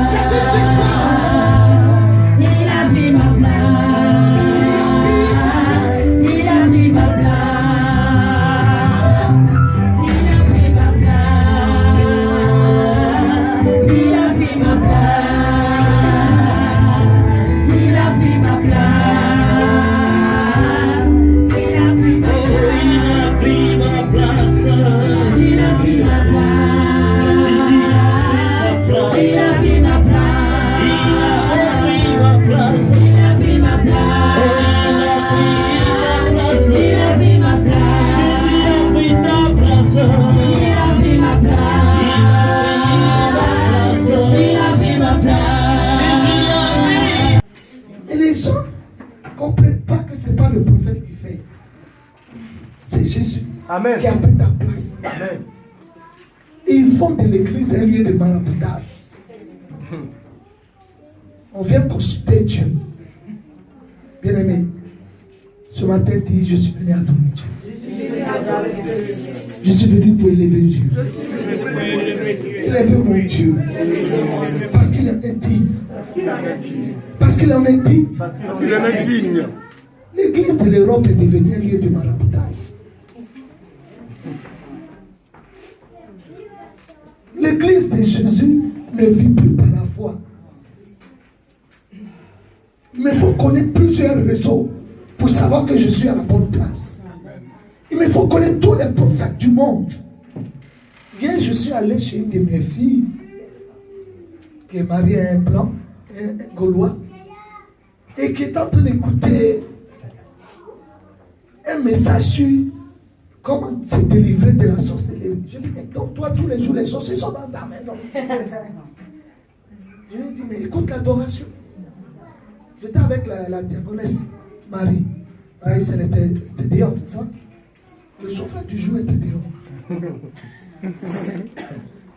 C'est une victoire. Amen. qui a pris ta place. Amen. Ils font de l'église un lieu de maraboutage. On vient consulter Dieu. Bien-aimé, ce matin, dis, je suis venu adorer Dieu. Je suis venu pour élever Dieu. Élever mon Dieu. Parce qu'il en est digne. Parce qu'il en est digne. Parce qu'il en est digne. L'église de l'Europe est devenue un lieu de maraboutage. L'église de Jésus ne vit plus par la foi. Mais il faut connaître plusieurs réseaux pour savoir que je suis à la bonne place. Il me faut connaître tous les prophètes du monde. Hier, je suis allé chez une de mes filles qui est mariée à un blanc, un Gaulois, et qui est en train d'écouter un message sur comment se délivrer de la sorcellerie. Je lui dis, mais donc toi, tous les jours, les sorciers sont dans ta maison. Je lui dis, mais écoute l'adoration. J'étais avec la diaconesse Marie. Raïs, elle était dehors, c'est ça? Le chauffeur du jour était dehors.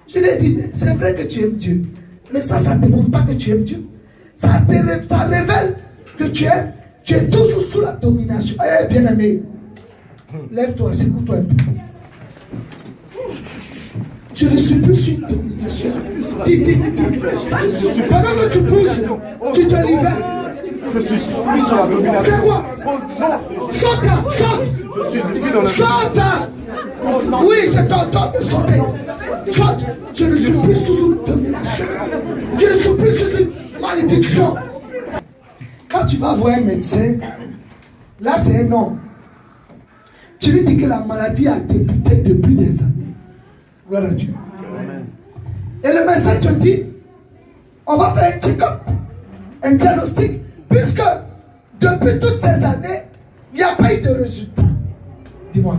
Je lui ai dit, mais c'est vrai que tu aimes Dieu. Mais ça ne démontre pas que tu aimes Dieu. Ça révèle que tu es toujours sous la domination. Eh bien aimé, lève-toi, secoue-toi un peu. Je ne suis plus sous une domination. Dis. Pendant que tu pousses, tu te libères. Je suis plus sur la domination. C'est quoi? Saute! Saute! Oui, je t'entends de sauter. Saute! Je ne suis plus sous une domination. Je ne suis plus sous une malédiction. Quand tu vas voir un médecin, là c'est un homme. Tu lui dis que la maladie a débuté depuis des années. Gloire à Dieu. Et le médecin te dit, on va faire un check-up, un diagnostic, puisque depuis toutes ces années, il n'y a pas eu de résultat. Dis-moi.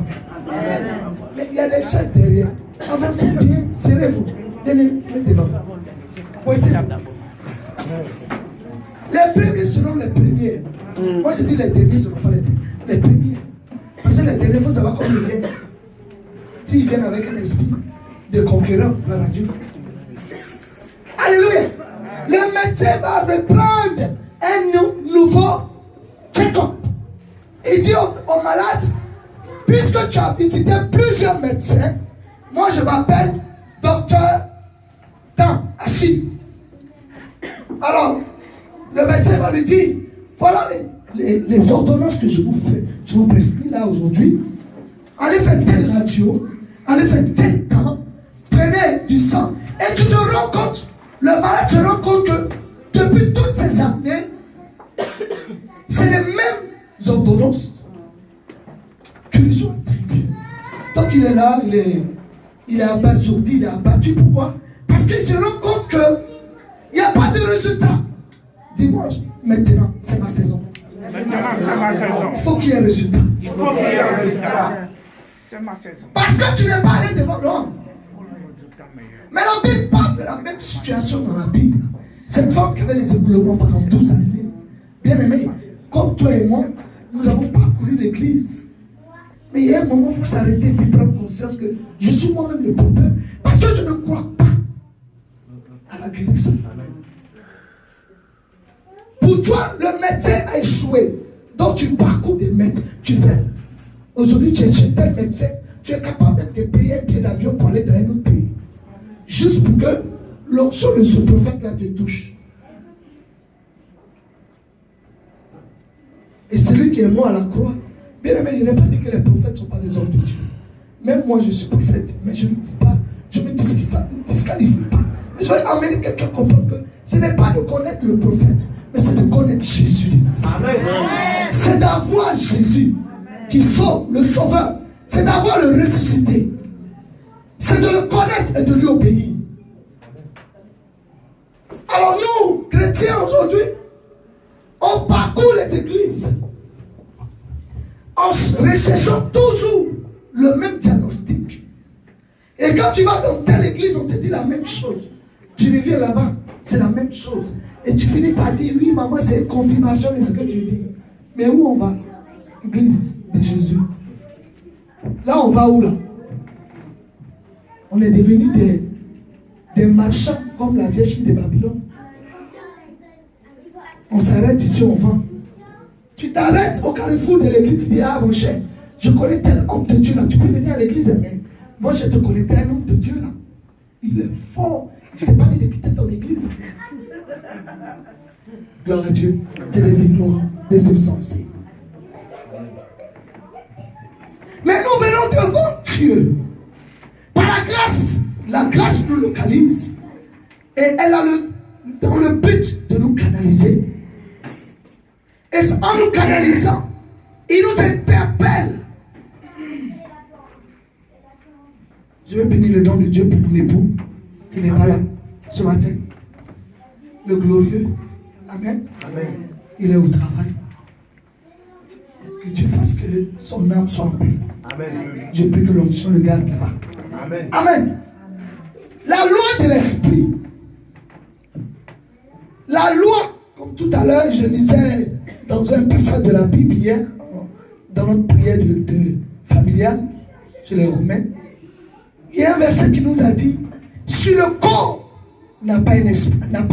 Mais il y a des chaises derrière. Avancez bien, serrez-vous. Venez devant. Voici. Les premiers seront les premiers. Moi je dis les derniers ne seront pas les premiers. Parce que les derniers, il faut savoir comment ils viennent. S'ils viennent avec un esprit de conquérant, la radio. Alléluia. Le médecin va reprendre un nouveau check-up. Il dit aux malades, puisque tu as visité plusieurs médecins, moi je m'appelle docteur Tan Achille. Alors, le médecin va lui dire, voilà les ordonnances que je vous prescris là aujourd'hui. Allez faire telle radio, allez faire tel temps, prenez du sang, et tu te rends compte, le malade se rend compte que depuis toutes ces années, c'est les mêmes ordonnances qui lui sont attribuées. Donc il est là, il est abasourdi, il est abattu. Pourquoi? Parce qu'il se rend compte qu'il n'y a pas de résultat. Dis-moi, maintenant, c'est ma saison. Il faut qu'il y ait un résultat. Parce que tu n'es pas allé devant l'homme. Mais la Bible parle de la même situation dans la Bible. Cette femme qui avait les éboulements pendant 12 années. Bien aimé, comme toi et moi, nous avons parcouru l'église. Mais il y a un moment où il faut s'arrêter et prendre conscience que je suis moi-même le problème. Parce que je ne crois pas à la guérison. Pour toi, le médecin a échoué. Donc tu parcours des médecins. Tu fais. Aujourd'hui, tu es chez tel médecin. Tu es capable même de payer un billet d'avion pour aller dans un autre pays. Juste pour que l'onction de ce prophète-là te touche. Et celui qui est mort à la croix, bien aimé, il n'est pas dit que les prophètes ne sont pas des hommes de Dieu. Même moi, je suis prophète, mais je ne dis pas, je ne me disqualifie pas. Mais je vais amener quelqu'un à comprendre que ce n'est pas de connaître le prophète, mais c'est de connaître Jésus. C'est d'avoir Jésus qui sauve, le sauveur. C'est d'avoir le ressuscité. C'est de le connaître et de lui obéir. Alors nous, chrétiens aujourd'hui, on parcourt les églises en recherchant toujours le même diagnostic. Et quand tu vas dans telle église, on te dit la même chose. Tu reviens là-bas, c'est la même chose. Et tu finis par dire, oui maman, c'est une confirmation de ce que tu dis. Mais où on va? Église de Jésus. Là, on va où là? On est devenus des marchands comme la vieille Chine de Babylone. On s'arrête ici, on vend. Tu t'arrêtes au carrefour de l'église, tu dis, ah mon cher, je connais tel homme de Dieu là, tu peux venir à l'église, mais moi je te connais un homme de Dieu là. Il est fort. Je t'ai pas dit de quitter ton église. Gloire à Dieu. C'est des ignorants, des insensés. Mais nous venons devant Dieu. Par la grâce nous localise. Et elle a dans le but de nous canaliser. Et en nous canalisant, il nous interpelle. Je vais bénir le nom de Dieu pour mon époux qui n'est pas là ce matin. Le glorieux. Amen. Amen. Il est au travail. Que Dieu fasse que son âme soit en paix. Amen. Je prie que l'onction le garde là-bas. Amen. Amen. La loi de l'esprit. La loi, comme tout à l'heure, je lisais dans un passage de la Bible hier, dans notre prière de familiale, sur les Romains. Il y a un verset qui nous a dit, si le corps n'a pas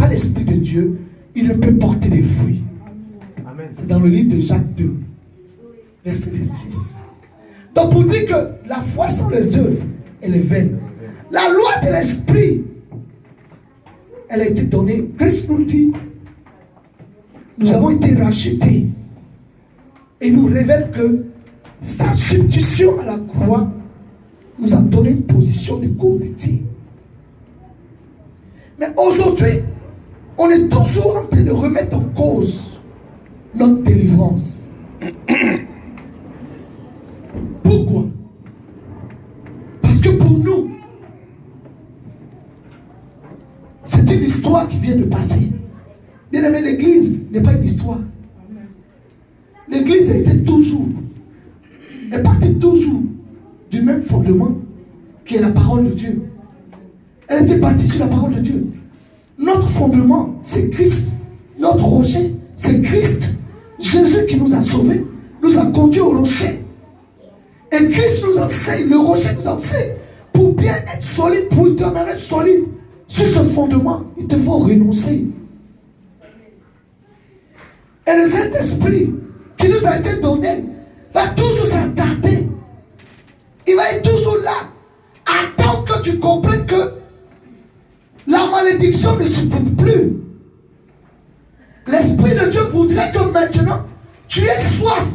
l'esprit de Dieu, il ne peut porter des fruits. Amen. C'est dans le livre de Jacques 2, verset 26. Donc pour dire que la foi sans les œuvres, elle est vaine. La loi de l'esprit, elle a été donnée. Christ nous dit, nous avons été rachetés. Et nous révèle que sa substitution à la croix nous a donné une position de co-héritier. Mais aujourd'hui, on est toujours en train de remettre en cause notre délivrance. Pourquoi? Parce que pour nous, c'est une histoire qui vient de passer. Bien aimé, l'église n'est pas une histoire. L'église a été toujours, est partie toujours du même fondement qui est la parole de Dieu. Elle était bâtie sur la parole de Dieu. Notre fondement, c'est Christ. Notre rocher, c'est Christ. Jésus qui nous a sauvés, nous a conduits au rocher. Et Christ nous enseigne, le rocher nous enseigne. Pour bien être solide, pour demeurer solide sur ce fondement, il te faut renoncer. Et le Saint-Esprit qui nous a été donné va toujours s'attarder. Il va être toujours là. Attends que tu comprennes que la malédiction ne se dit plus. L'Esprit de Dieu voudrait que maintenant tu aies soif